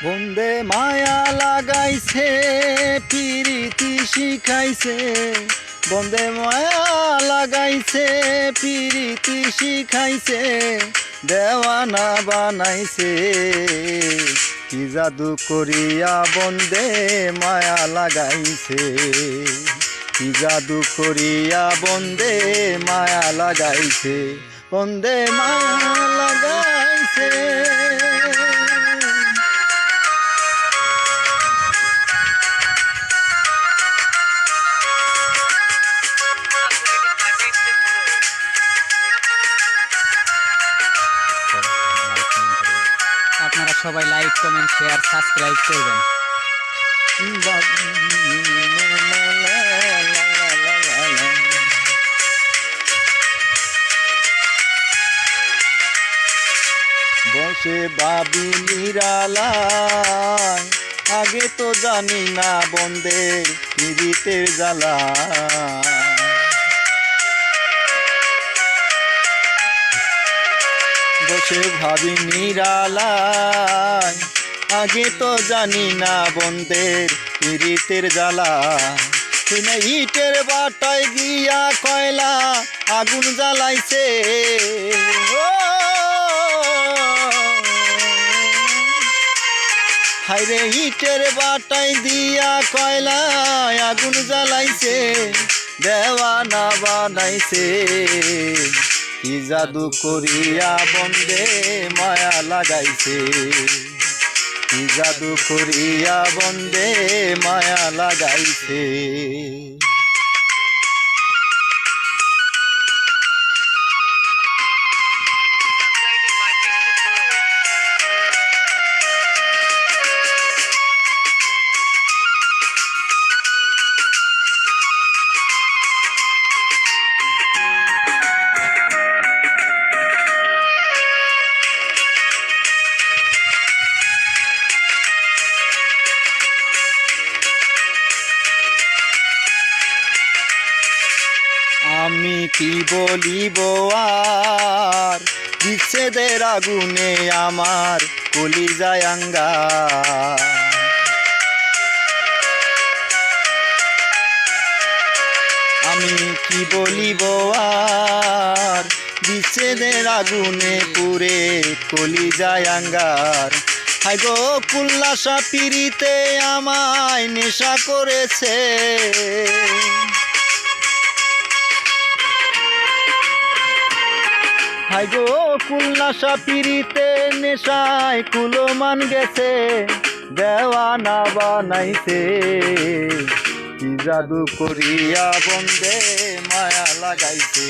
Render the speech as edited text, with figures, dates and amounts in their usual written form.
বন্দে মায়া লাগাইছে পিরিতি শিখাইছে, বন্দে মায়া লাগাইছে পিরিতি শিখাইছে, দেওয়ানা বানাইছে। কি জাদু করিয়া বন্দে মায়া লাগাইছে, কি জাদু করিয়া বন্দে মায়া লাগাইছে, বন্দে মায়া লাগাইছে। আপনারা সবাই লাইক, কমেন্ট, শেয়ার, সাবস্ক্রাইব করবেন। বসে ভাবি নিরালায়, আগে তো জানি না বন্দের পীড়িতের জ্বালা। বসে ভাবি নিরালায়, আগে তো জানি না বন্দের পীড়িতের জ্বালা। ইটের বাটায় গিয়া কয়লা আগুন জ্বালাইছে, হায়রে ইটের বাটায় দিয়া কয়লায় আগুন জ্বালাইছে, দেওয়ানা বানাইছে। কি জাদু করিয়া বন্দে মায়া লাগাইছে, কি জাদু করিয়া বন্দে মায়া লাগাইছে। আমি কি বলিব আর, বিচ্ছেদের আগুনে আমার কলিজায় আঙ্গার। আমি কি বলিব আর, বিচ্ছেদের আগুনে পুরে কলিজায় আঙ্গার। হায় গো কুল্লাসা পিরিতে আমায় নেশা করেছে, হায় গো কুল্লাসা পিরিতে নেশায় কুলমান গেছে, দেওয়ানা বানাইছে। কি জাদু করিয়া বন্দে মায়া লাগাইছে।